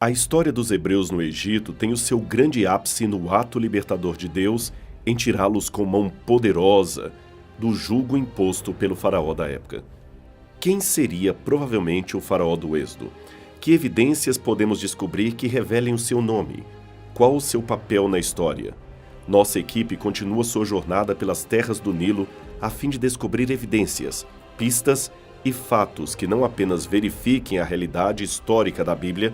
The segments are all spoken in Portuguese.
A história dos hebreus no Egito tem o seu grande ápice no ato libertador de Deus em tirá-los com mão poderosa do jugo imposto pelo faraó da época. Quem seria provavelmente o faraó do Êxodo? Que evidências podemos descobrir que revelem o seu nome? Qual o seu papel na história? Nossa equipe continua sua jornada pelas terras do Nilo a fim de descobrir evidências, pistas e fatos que não apenas verifiquem a realidade histórica da Bíblia,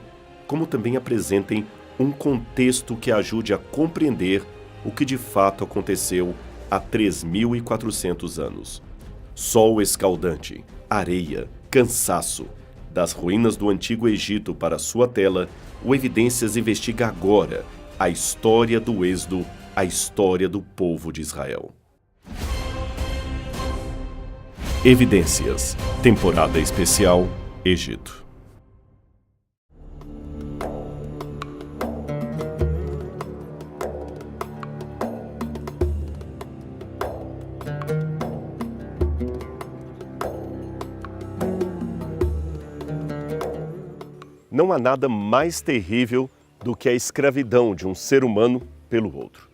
como também apresentem um contexto que ajude a compreender o que de fato aconteceu há 3.400 anos. Sol escaldante, areia, cansaço. Das ruínas do Antigo Egito para sua tela, o Evidências investiga agora a história do Êxodo, a história do povo de Israel. Evidências, temporada especial, Egito. Não há nada mais terrível do que a escravidão de um ser humano pelo outro.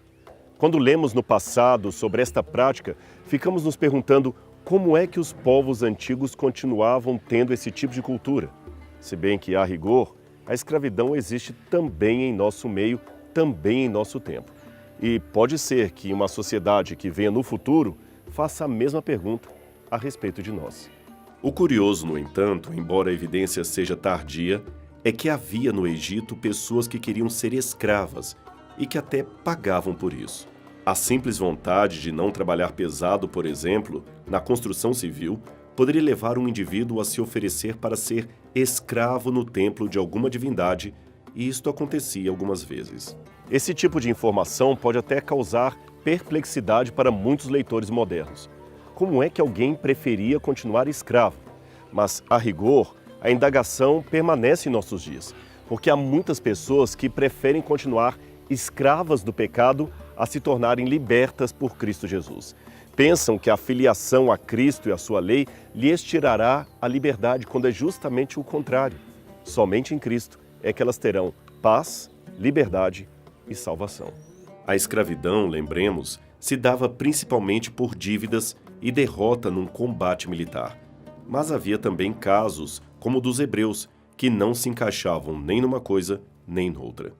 Quando lemos no passado sobre esta prática, ficamos nos perguntando como é que os povos antigos continuavam tendo esse tipo de cultura. Se bem que, a rigor, a escravidão existe também em nosso meio, também em nosso tempo. E pode ser que uma sociedade que venha no futuro faça a mesma pergunta a respeito de nós. O curioso, no entanto, embora a evidência seja tardia, é que havia no Egito pessoas que queriam ser escravas e que até pagavam por isso. A simples vontade de não trabalhar pesado, por exemplo, na construção civil, poderia levar um indivíduo a se oferecer para ser escravo no templo de alguma divindade, e isto acontecia algumas vezes. Esse tipo de informação pode até causar perplexidade para muitos leitores modernos. Como é que alguém preferia continuar escravo? Mas, a rigor, a indagação permanece em nossos dias, porque há muitas pessoas que preferem continuar escravas do pecado a se tornarem libertas por Cristo Jesus. Pensam que a filiação a Cristo e a sua lei lhes tirará a liberdade, quando é justamente o contrário. Somente em Cristo é que elas terão paz, liberdade e salvação. A escravidão, lembremos, se dava principalmente por dívidas e derrota num combate militar. Mas havia também casos, como o dos hebreus, que não se encaixavam nem numa coisa nem noutra.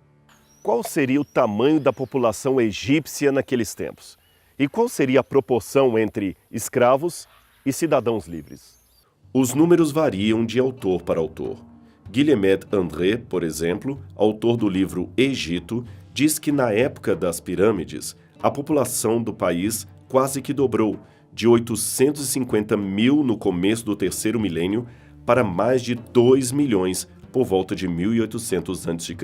Qual seria o tamanho da população egípcia naqueles tempos? E qual seria a proporção entre escravos e cidadãos livres? Os números variam de autor para autor. Guilhemet André, por exemplo, autor do livro Egito, diz que na época das pirâmides, a população do país quase que dobrou, de 850 mil no começo do terceiro milênio para mais de 2 milhões por volta de 1800 a.C.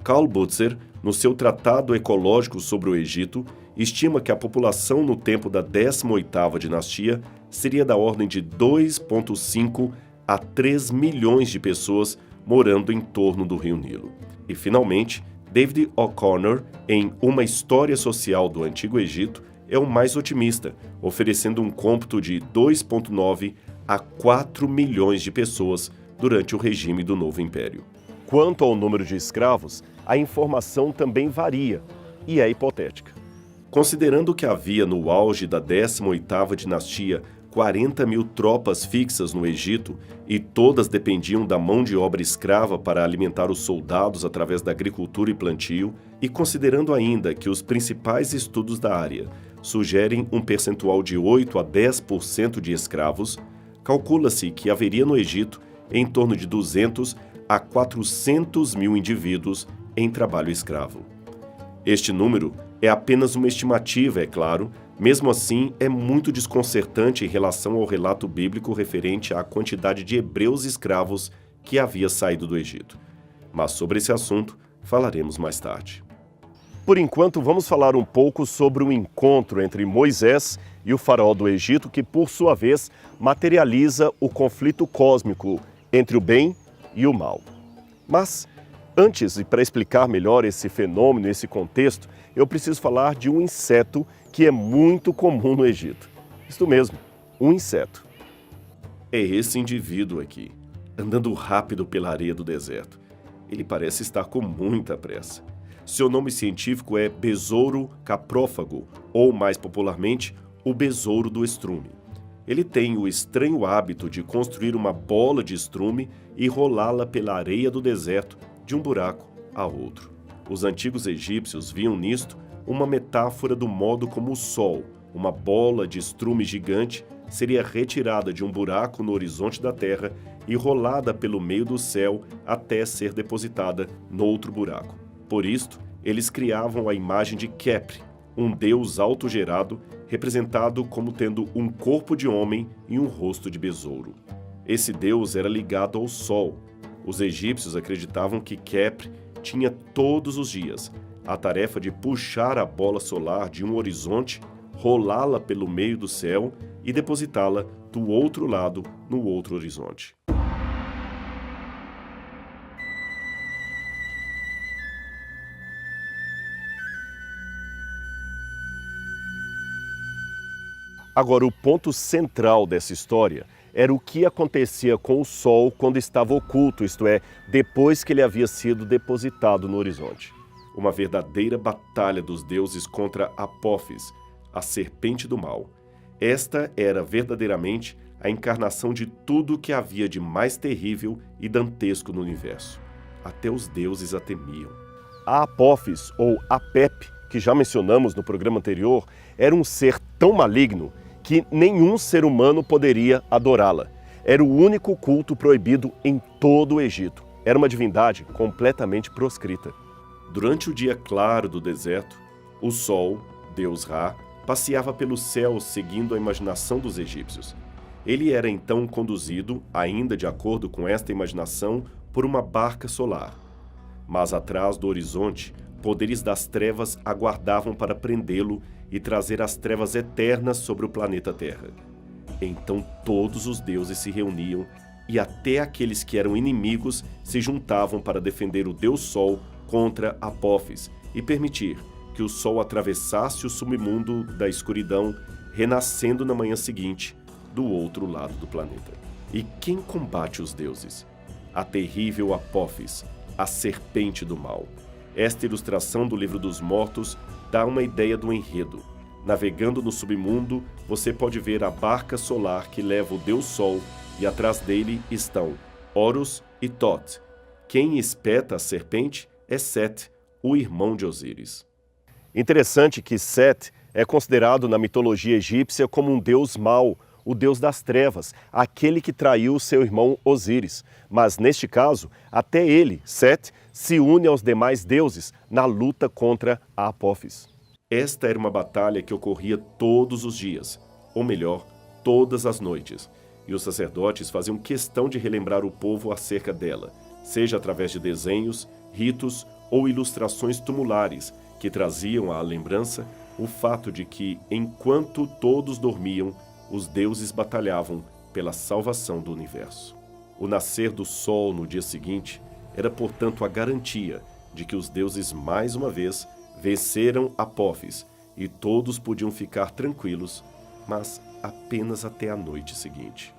Karl Butzer, no seu Tratado Ecológico sobre o Egito, estima que a população no tempo da 18ª dinastia seria da ordem de 2,5 a 3 milhões de pessoas morando em torno do rio Nilo. E, finalmente, David O'Connor, em Uma História Social do Antigo Egito, é o mais otimista, oferecendo um cômputo de 2,9 a 4 milhões de pessoas durante o regime do Novo Império. Quanto ao número de escravos, a informação também varia e é hipotética. Considerando que havia no auge da 18ª dinastia 40 mil tropas fixas no Egito e todas dependiam da mão de obra escrava para alimentar os soldados através da agricultura e plantio, e considerando ainda que os principais estudos da área sugerem um percentual de 8 a 10% de escravos, calcula-se que haveria no Egito em torno de 200 a 400 mil indivíduos em trabalho escravo. Este número é apenas uma estimativa, é claro, mesmo assim é muito desconcertante em relação ao relato bíblico referente à quantidade de hebreus escravos que havia saído do Egito. Mas sobre esse assunto falaremos mais tarde. Por enquanto, vamos falar um pouco sobre o encontro entre Moisés e o faraó do Egito, que por sua vez materializa o conflito cósmico entre o bem e o mal. Mas, antes, e para explicar melhor esse fenômeno, esse contexto, eu preciso falar de um inseto que é muito comum no Egito. Isto mesmo, um inseto. É esse indivíduo aqui, andando rápido pela areia do deserto. Ele parece estar com muita pressa. Seu nome científico é besouro caprófago, ou mais popularmente, o besouro do estrume. Ele tem o estranho hábito de construir uma bola de estrume e rolá-la pela areia do deserto de um buraco a outro. Os antigos egípcios viam nisto uma metáfora do modo como o Sol, uma bola de estrume gigante, seria retirada de um buraco no horizonte da Terra e rolada pelo meio do céu até ser depositada noutro buraco. Por isto, eles criavam a imagem de Kepri, um deus autogerado, representado como tendo um corpo de homem e um rosto de besouro. Esse deus era ligado ao Sol. Os egípcios acreditavam que Kepri tinha todos os dias a tarefa de puxar a bola solar de um horizonte, rolá-la pelo meio do céu e depositá-la do outro lado no outro horizonte. Agora, o ponto central dessa história era o que acontecia com o Sol quando estava oculto, isto é, depois que ele havia sido depositado no horizonte. Uma verdadeira batalha dos deuses contra Apófis, a serpente do mal. Esta era verdadeiramente a encarnação de tudo o que havia de mais terrível e dantesco no universo. Até os deuses a temiam. A Apófis, ou Apep, que já mencionamos no programa anterior, era um ser tão maligno que nenhum ser humano poderia adorá-la. Era o único culto proibido em todo o Egito. Era uma divindade completamente proscrita. Durante o dia claro do deserto, o Sol, Deus Ra, passeava pelo céu seguindo a imaginação dos egípcios. Ele era então conduzido, ainda de acordo com esta imaginação, por uma barca solar. Mas atrás do horizonte, poderes das trevas aguardavam para prendê-lo e trazer as trevas eternas sobre o planeta Terra. Então todos os deuses se reuniam e até aqueles que eram inimigos se juntavam para defender o Deus Sol contra Apófis e permitir que o Sol atravessasse o submundo da escuridão, renascendo na manhã seguinte do outro lado do planeta. E quem combate os deuses? A terrível Apófis, a serpente do mal. Esta ilustração do Livro dos Mortos dá uma ideia do enredo. Navegando no submundo, você pode ver a barca solar que leva o Deus Sol e atrás dele estão Horus e Thoth. Quem espeta a serpente é Set, o irmão de Osíris. Interessante que Set é considerado na mitologia egípcia como um deus mau, o deus das trevas, aquele que traiu seu irmão Osíris. Mas neste caso, até ele, Set, se une aos demais deuses na luta contra a Apófis. Esta era uma batalha que ocorria todos os dias, ou melhor, todas as noites, e os sacerdotes faziam questão de relembrar o povo acerca dela, seja através de desenhos, ritos ou ilustrações tumulares, que traziam à lembrança o fato de que, enquanto todos dormiam, os deuses batalhavam pela salvação do universo. O nascer do sol no dia seguinte era, portanto, a garantia de que os deuses, mais uma vez, venceram Apófis e todos podiam ficar tranquilos, mas apenas até a noite seguinte.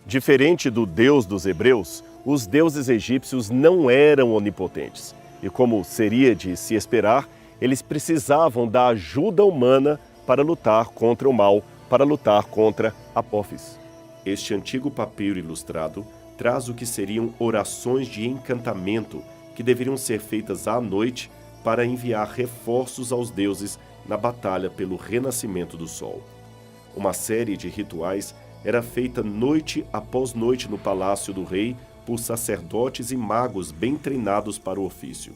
Diferente do Deus dos hebreus, os deuses egípcios não eram onipotentes. E como seria de se esperar, eles precisavam da ajuda humana para lutar contra o mal, para lutar contra Apófis. Este antigo papiro ilustrado traz o que seriam orações de encantamento que deveriam ser feitas à noite para enviar reforços aos deuses na batalha pelo renascimento do sol. Uma série de rituais era feita noite após noite no palácio do rei por sacerdotes e magos bem treinados para o ofício.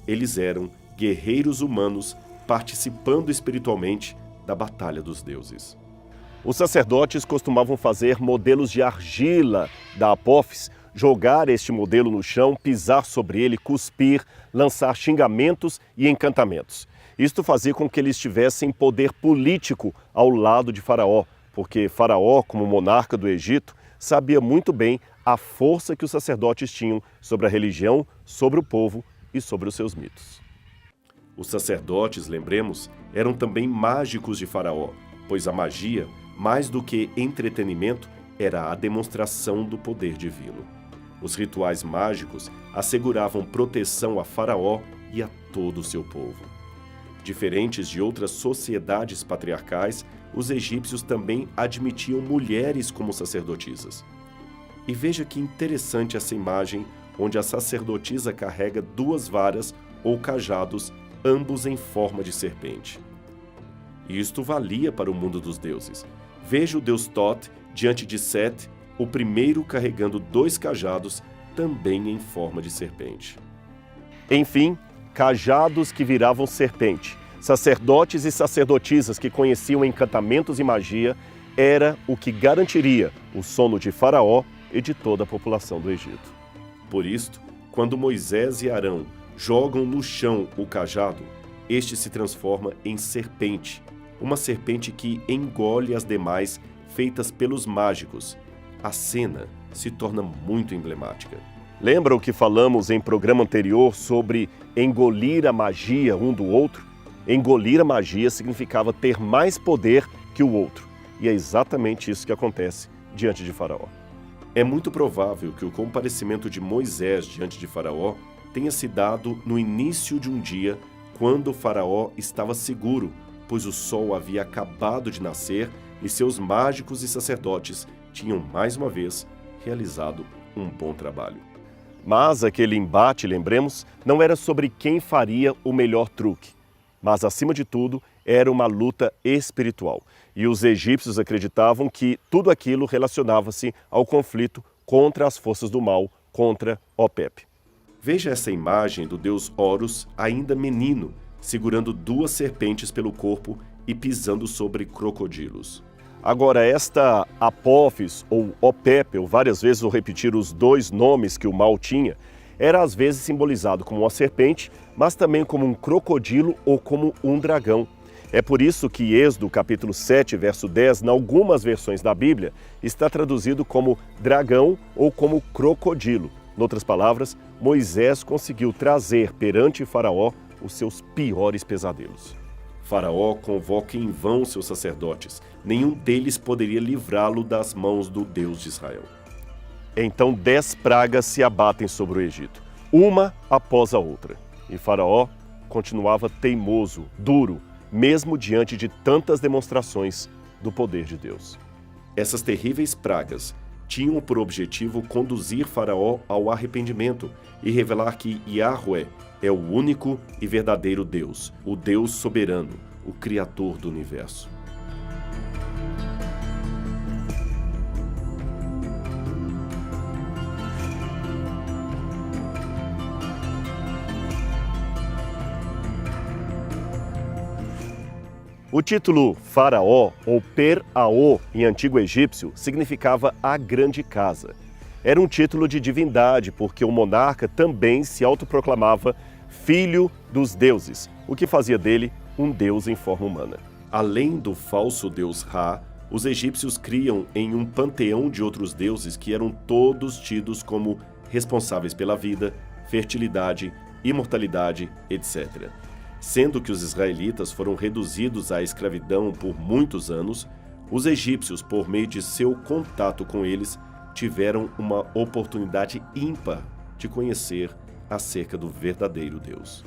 Eles eram guerreiros humanos participando espiritualmente da batalha dos deuses. Os sacerdotes costumavam fazer modelos de argila da Apófis, jogar este modelo no chão, pisar sobre ele, cuspir, lançar xingamentos e encantamentos. Isto fazia com que eles tivessem poder político ao lado de Faraó, porque Faraó, como monarca do Egito, sabia muito bem a força que os sacerdotes tinham sobre a religião, sobre o povo e sobre os seus mitos. Os sacerdotes, lembremos, eram também mágicos de Faraó, pois a magia, mais do que entretenimento, era a demonstração do poder divino. Os rituais mágicos asseguravam proteção a Faraó e a todo o seu povo. Diferentes de outras sociedades patriarcais, os egípcios também admitiam mulheres como sacerdotisas. E veja que interessante essa imagem onde a sacerdotisa carrega 2 varas ou cajados, ambos em forma de serpente. Isto valia para o mundo dos deuses. Veja o deus Thoth diante de Sete, o primeiro carregando 2 cajados, também em forma de serpente. Enfim, cajados que viravam serpente, sacerdotes e sacerdotisas que conheciam encantamentos e magia, era o que garantiria o sono de Faraó e de toda a população do Egito. Por isto, quando Moisés e Arão jogam no chão o cajado, este se transforma em serpente, uma serpente que engole as demais feitas pelos mágicos. A cena se torna muito emblemática. Lembra o que falamos em programa anterior sobre engolir a magia um do outro? Engolir a magia significava ter mais poder que o outro. E é exatamente isso que acontece diante de Faraó. É muito provável que o comparecimento de Moisés diante de Faraó tenha se dado no início de um dia, quando Faraó estava seguro, pois o sol havia acabado de nascer e seus mágicos e sacerdotes tinham mais uma vez realizado um bom trabalho. Mas aquele embate, lembremos, não era sobre quem faria o melhor truque, mas acima de tudo era uma luta espiritual. E os egípcios acreditavam que tudo aquilo relacionava-se ao conflito contra as forças do mal, contra Opep. Veja essa imagem do deus Horus, ainda menino, segurando 2 serpentes pelo corpo e pisando sobre crocodilos. Agora, esta Apófis ou Opep, eu várias vezes vou repetir os 2 nomes que o mal tinha, era às vezes simbolizado como uma serpente, mas também como um crocodilo ou como um dragão. É por isso que Êxodo capítulo 7, verso 10, em algumas versões da Bíblia, está traduzido como dragão ou como crocodilo. Em outras palavras, Moisés conseguiu trazer perante Faraó os seus piores pesadelos. Faraó convoca em vão seus sacerdotes. Nenhum deles poderia livrá-lo das mãos do Deus de Israel. Então 10 pragas se abatem sobre o Egito, uma após a outra. E Faraó continuava teimoso, duro, mesmo diante de tantas demonstrações do poder de Deus. Essas terríveis pragas tinham por objetivo conduzir Faraó ao arrependimento e revelar que Yahweh é o único e verdadeiro Deus, o Deus soberano, o Criador do universo. O título Faraó, ou Per-Aó, em antigo egípcio, significava a grande casa. Era um título de divindade, porque o monarca também se autoproclamava filho dos deuses, o que fazia dele um deus em forma humana. Além do falso deus Ra, os egípcios criam em um panteão de outros deuses que eram todos tidos como responsáveis pela vida, fertilidade, imortalidade, etc. Sendo que os israelitas foram reduzidos à escravidão por muitos anos, os egípcios, por meio de seu contato com eles, tiveram uma oportunidade ímpar de conhecer acerca do verdadeiro Deus.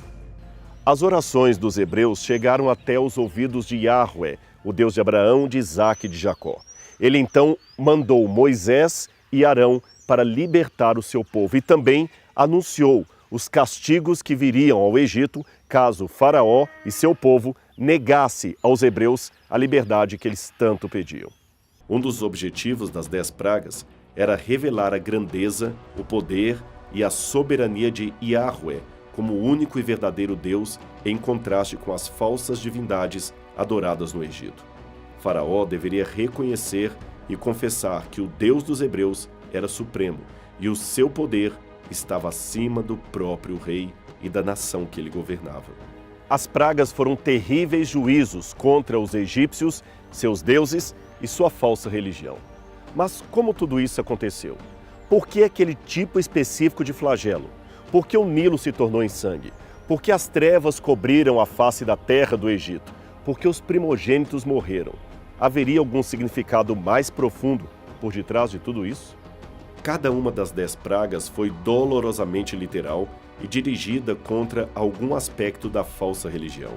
As orações dos hebreus chegaram até os ouvidos de Yahweh, o Deus de Abraão, de Isaque e de Jacó. Ele então mandou Moisés e Arão para libertar o seu povo e também anunciou os castigos que viriam ao Egito caso Faraó e seu povo negasse aos hebreus a liberdade que eles tanto pediam. Um dos objetivos das 10 pragas era revelar a grandeza, o poder e a soberania de Yahweh como o único e verdadeiro Deus, em contraste com as falsas divindades adoradas no Egito. Faraó deveria reconhecer e confessar que o Deus dos hebreus era supremo e o seu poder estava acima do próprio rei e da nação que ele governava. As pragas foram terríveis juízos contra os egípcios, seus deuses e sua falsa religião. Mas como tudo isso aconteceu? Por que aquele tipo específico de flagelo? Por que o Nilo se tornou em sangue? Por que as trevas cobriram a face da terra do Egito? Por que os primogênitos morreram? Haveria algum significado mais profundo por detrás de tudo isso? Cada uma das 10 pragas foi dolorosamente literal e dirigida contra algum aspecto da falsa religião.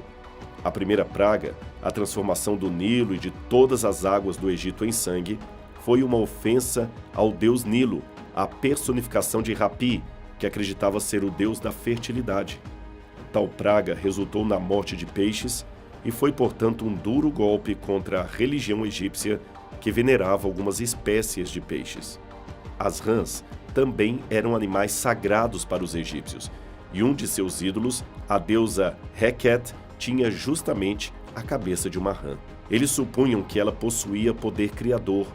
A primeira praga, a transformação do Nilo e de todas as águas do Egito em sangue, foi uma ofensa ao deus Nilo, a personificação de Rapi, que acreditava ser o deus da fertilidade. Tal praga resultou na morte de peixes e foi, portanto, um duro golpe contra a religião egípcia que venerava algumas espécies de peixes. As rãs também eram animais sagrados para os egípcios, e um de seus ídolos, a deusa Heket, tinha justamente a cabeça de uma rã. Eles supunham que ela possuía poder criador,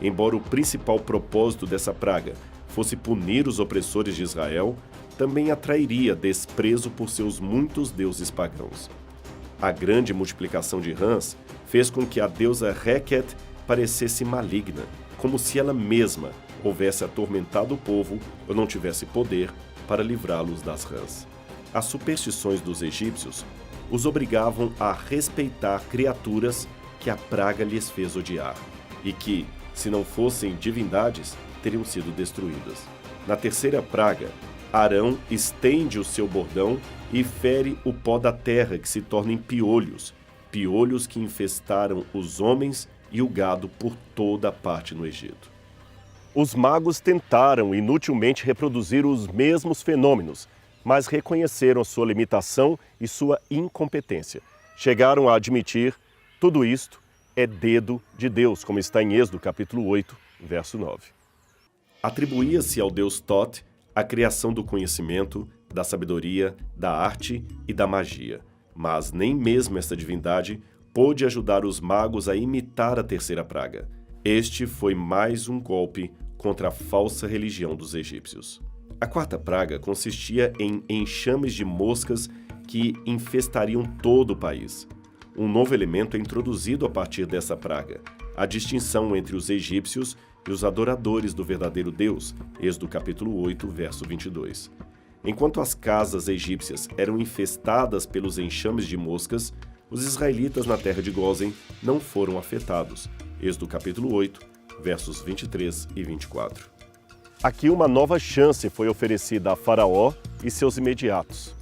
embora o principal propósito dessa praga fosse punir os opressores de Israel, também atrairia desprezo por seus muitos deuses pagãos. A grande multiplicação de rãs fez com que a deusa Heket parecesse maligna, como se ela mesma houvesse atormentado o povo ou não tivesse poder para livrá-los das rãs. As superstições dos egípcios os obrigavam a respeitar criaturas que a praga lhes fez odiar e que, se não fossem divindades, teriam sido destruídas. Na terceira praga, Arão estende o seu bordão e fere o pó da terra, que se torna em piolhos, piolhos que infestaram os homens e o gado por toda a parte no Egito. Os magos tentaram inutilmente reproduzir os mesmos fenômenos, mas reconheceram sua limitação e sua incompetência. Chegaram a admitir: tudo isto é dedo de Deus, como está em Êxodo capítulo 8, verso 9. Atribuía-se ao deus Thoth a criação do conhecimento, da sabedoria, da arte e da magia, mas nem mesmo esta divindade pôde ajudar os magos a imitar a terceira praga. Este foi mais um golpe contra a falsa religião dos egípcios. A quarta praga consistia em enxames de moscas que infestariam todo o país. Um novo elemento é introduzido a partir dessa praga: a distinção entre os egípcios e os adoradores do verdadeiro Deus, Êxodo capítulo 8, verso 22. Enquanto as casas egípcias eram infestadas pelos enxames de moscas, os israelitas na terra de Gósen não foram afetados, Êxodo capítulo 8, versos 23 e 24. Aqui uma nova chance foi oferecida a Faraó e seus imediatos,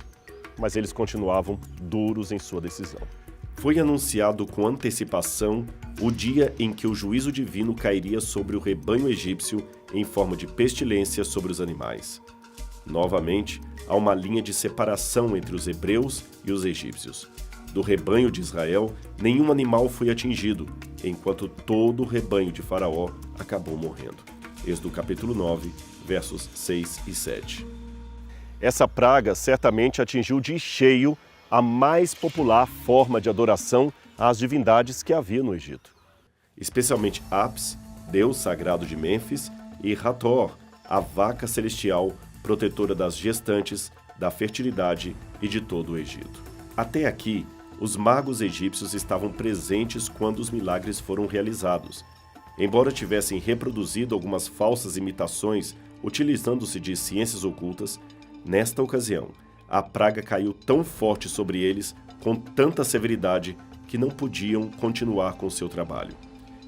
mas eles continuavam duros em sua decisão. Foi anunciado com antecipação o dia em que o juízo divino cairia sobre o rebanho egípcio em forma de pestilência sobre os animais. Novamente, há uma linha de separação entre os hebreus e os egípcios. Do rebanho de Israel, nenhum animal foi atingido, enquanto todo o rebanho de Faraó acabou morrendo. Êxodo capítulo 9, versos 6 e 7. Essa praga certamente atingiu de cheio a mais popular forma de adoração às divindades que havia no Egito. Especialmente Apis, deus sagrado de Mênfis, e Hathor, a vaca celestial, protetora das gestantes, da fertilidade e de todo o Egito. Até aqui, os magos egípcios estavam presentes quando os milagres foram realizados. Embora tivessem reproduzido algumas falsas imitações utilizando-se de ciências ocultas, nesta ocasião, a praga caiu tão forte sobre eles, com tanta severidade, que não podiam continuar com seu trabalho.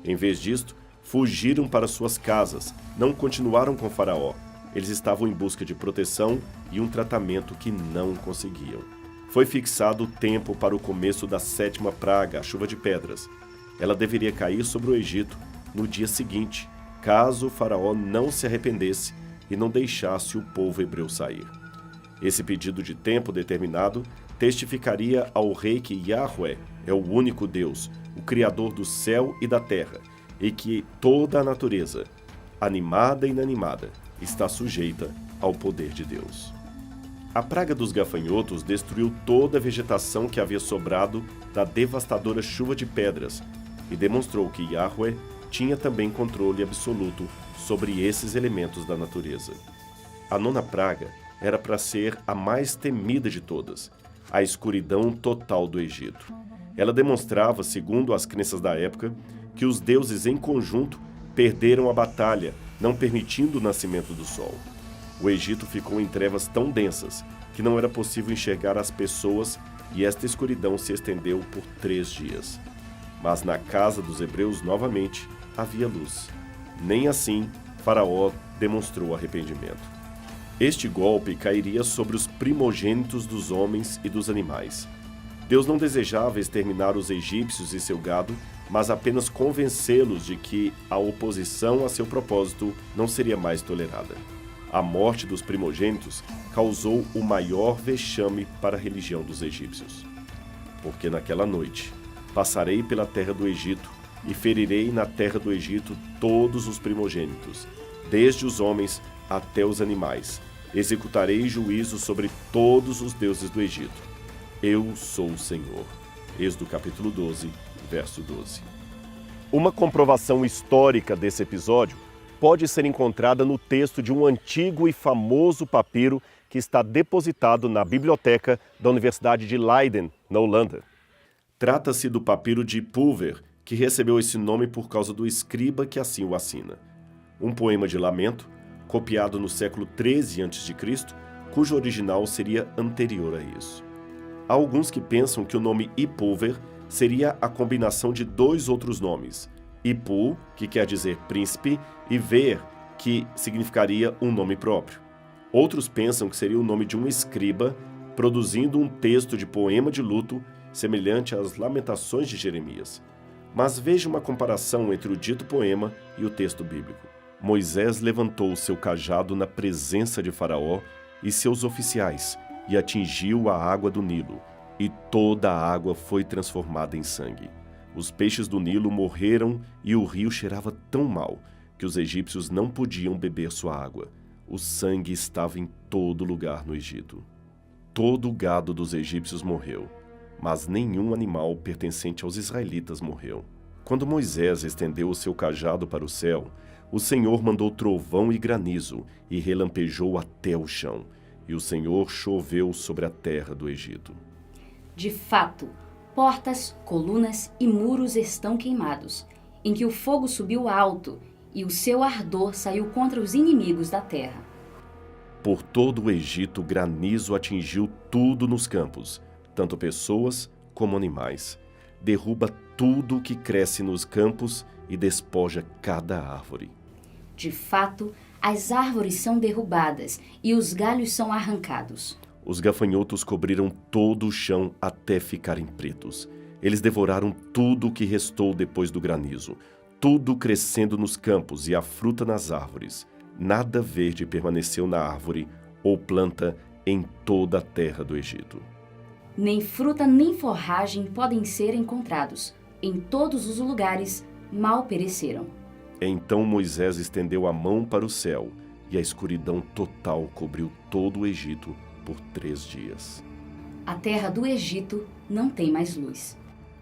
Em vez disto, fugiram para suas casas, não continuaram com Faraó. Eles estavam em busca de proteção e um tratamento que não conseguiam. Foi fixado o tempo para o começo da sétima praga, a chuva de pedras. Ela deveria cair sobre o Egito no dia seguinte, caso o Faraó não se arrependesse e não deixasse o povo hebreu sair. Esse pedido de tempo determinado testificaria ao rei que Yahweh é o único Deus, o Criador do céu e da terra, e que toda a natureza, animada e inanimada, está sujeita ao poder de Deus. A praga dos gafanhotos destruiu toda a vegetação que havia sobrado da devastadora chuva de pedras e demonstrou que Yahweh tinha também controle absoluto sobre esses elementos da natureza. A nona praga era para ser a mais temida de todas, a escuridão total do Egito. Ela demonstrava, segundo as crenças da época, que os deuses em conjunto perderam a batalha, não permitindo o nascimento do sol. O Egito ficou em trevas tão densas que não era possível enxergar as pessoas e esta escuridão se estendeu por 3 dias. Mas na casa dos hebreus, novamente, havia luz. Nem assim Faraó demonstrou arrependimento. Este golpe cairia sobre os primogênitos dos homens e dos animais. Deus não desejava exterminar os egípcios e seu gado, mas apenas convencê-los de que a oposição a seu propósito não seria mais tolerada. A morte dos primogênitos causou o maior vexame para a religião dos egípcios. Porque naquela noite passarei pela terra do Egito e ferirei na terra do Egito todos os primogênitos, desde os homens até os animais. Executarei juízo sobre todos os deuses do Egito. Eu sou o Senhor. Êxodo capítulo 12, verso 12. Uma comprovação histórica desse episódio pode ser encontrada no texto de um antigo e famoso papiro que está depositado na biblioteca da Universidade de Leiden, na Holanda. Trata-se do papiro de Pulver, que recebeu esse nome por causa do escriba que assim o assina. Um poema de lamento, copiado no século XIII a.C., cujo original seria anterior a isso. Há alguns que pensam que o nome Ipulver seria a combinação de dois outros nomes, Ipu, que quer dizer príncipe, e Ver, que significaria um nome próprio. Outros pensam que seria o nome de um escriba produzindo um texto de poema de luto semelhante às Lamentações de Jeremias. Mas veja uma comparação entre o dito poema e o texto bíblico. Moisés levantou o seu cajado na presença de Faraó e seus oficiais e atingiu a água do Nilo, e toda a água foi transformada em sangue. Os peixes do Nilo morreram e o rio cheirava tão mal que os egípcios não podiam beber sua água. O sangue estava em todo lugar no Egito. Todo o gado dos egípcios morreu, mas nenhum animal pertencente aos israelitas morreu. Quando Moisés estendeu o seu cajado para o céu, o Senhor mandou trovão e granizo e relampejou até o chão, e o Senhor choveu sobre a terra do Egito. De fato, portas, colunas e muros estão queimados, em que o fogo subiu alto e o seu ardor saiu contra os inimigos da terra. Por todo o Egito, granizo atingiu tudo nos campos, tanto pessoas como animais. Derruba tudo o que cresce nos campos e despoja cada árvore. De fato, as árvores são derrubadas e os galhos são arrancados. Os gafanhotos cobriram todo o chão até ficarem pretos. Eles devoraram tudo o que restou depois do granizo, tudo crescendo nos campos e a fruta nas árvores. Nada verde permaneceu na árvore ou planta em toda a terra do Egito. Nem fruta nem forragem podem ser encontrados. Em todos os lugares mal pereceram. Então Moisés estendeu a mão para o céu, e a escuridão total cobriu todo o Egito por 3 dias. A terra do Egito não tem mais luz.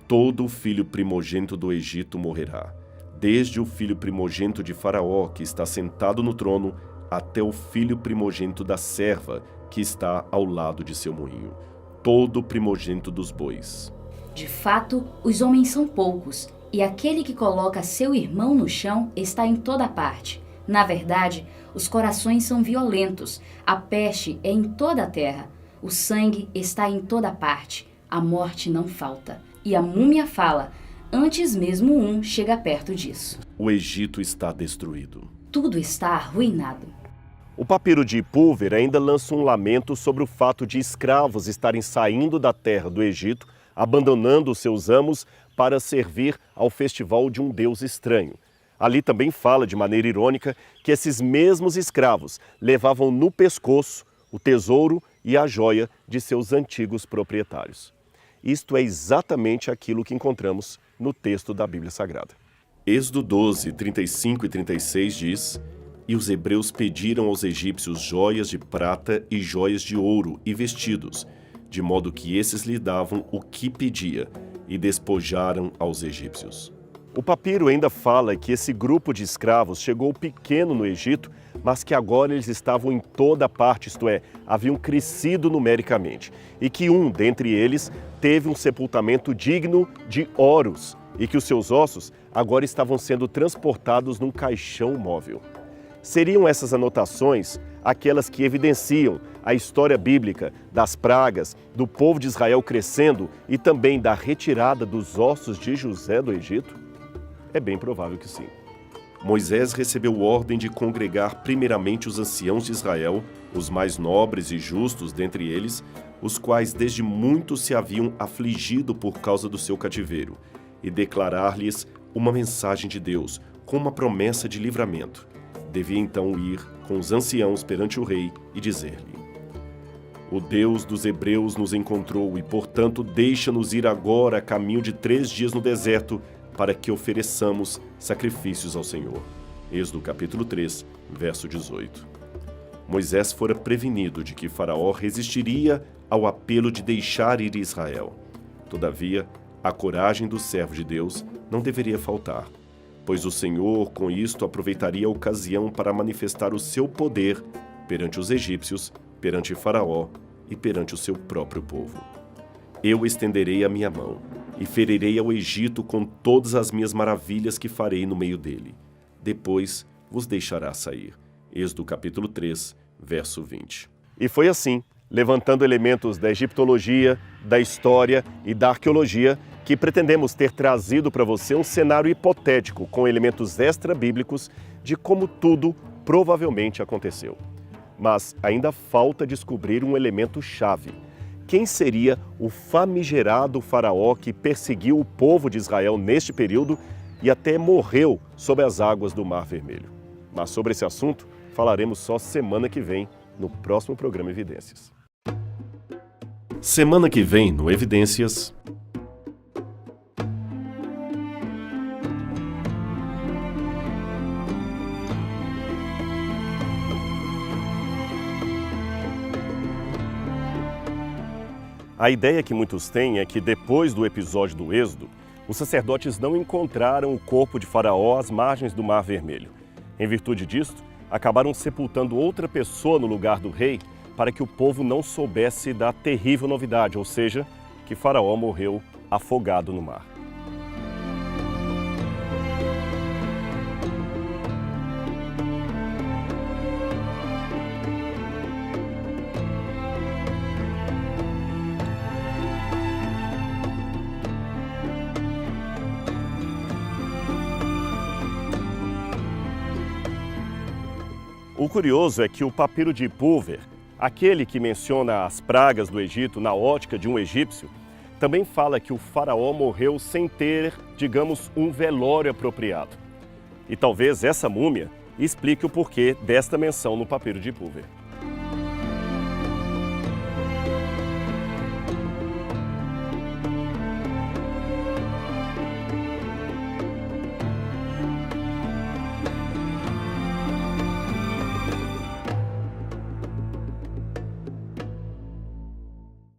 Todo o filho primogênito do Egito morrerá, desde o filho primogênito de Faraó, que está sentado no trono, até o filho primogênito da serva, que está ao lado de seu moinho, todo o primogênito dos bois. De fato, os homens são poucos, e aquele que coloca seu irmão no chão está em toda parte. Na verdade, os corações são violentos, a peste é em toda a terra, o sangue está em toda parte, a morte não falta. E a múmia fala, antes mesmo um chega perto disso. O Egito está destruído. Tudo está arruinado. O papiro de Pulver ainda lança um lamento sobre o fato de escravos estarem saindo da terra do Egito, abandonando seus amos para servir ao festival de um deus estranho. Ali também fala de maneira irônica que esses mesmos escravos levavam no pescoço o tesouro e a joia de seus antigos proprietários. Isto é exatamente aquilo que encontramos no texto da Bíblia Sagrada. Êxodo 12, 35 e 36 diz: E os hebreus pediram aos egípcios joias de prata e joias de ouro e vestidos, de modo que esses lhe davam o que pedia, e despojaram aos egípcios. O papiro ainda fala que esse grupo de escravos chegou pequeno no Egito, mas que agora eles estavam em toda parte, isto é, haviam crescido numericamente, e que um dentre eles teve um sepultamento digno de Horus, e que os seus ossos agora estavam sendo transportados num caixão móvel. Seriam essas anotações aquelas que evidenciam a história bíblica das pragas, do povo de Israel crescendo e também da retirada dos ossos de José do Egito? É bem provável que sim. Moisés recebeu ordem de congregar primeiramente os anciãos de Israel, os mais nobres e justos dentre eles, os quais desde muito se haviam afligido por causa do seu cativeiro, e declarar-lhes uma mensagem de Deus, com uma promessa de livramento. Devia então ir com os anciãos perante o rei e dizer-lhe: O Deus dos hebreus nos encontrou e, portanto, deixa-nos ir agora a caminho de 3 dias no deserto, para que ofereçamos sacrifícios ao Senhor. Êxodo capítulo 3, verso 18. Moisés fora prevenido de que Faraó resistiria ao apelo de deixar ir Israel. Todavia, a coragem do servo de Deus não deveria faltar, pois o Senhor, com isto, aproveitaria a ocasião para manifestar o seu poder perante os egípcios, perante Faraó e perante o seu próprio povo. Eu estenderei a minha mão e ferirei ao Egito com todas as minhas maravilhas que farei no meio dele. Depois vos deixará sair. Êxodo capítulo 3, verso 20. E foi assim, levantando elementos da egiptologia, da história e da arqueologia, que pretendemos ter trazido para você um cenário hipotético com elementos extra-bíblicos de como tudo provavelmente aconteceu. Mas ainda falta descobrir um elemento-chave. Quem seria o famigerado faraó que perseguiu o povo de Israel neste período e até morreu sob as águas do Mar Vermelho? Mas sobre esse assunto falaremos só semana que vem, no próximo programa Evidências. Semana que vem no Evidências. A ideia que muitos têm é que depois do episódio do Êxodo, os sacerdotes não encontraram o corpo de Faraó às margens do Mar Vermelho. Em virtude disto, acabaram sepultando outra pessoa no lugar do rei para que o povo não soubesse da terrível novidade, ou seja, que Faraó morreu afogado no mar. O curioso é que o papiro de Pulver, aquele que menciona as pragas do Egito na ótica de um egípcio, também fala que o faraó morreu sem ter, digamos, um velório apropriado. E talvez essa múmia explique o porquê desta menção no papiro de Pulver.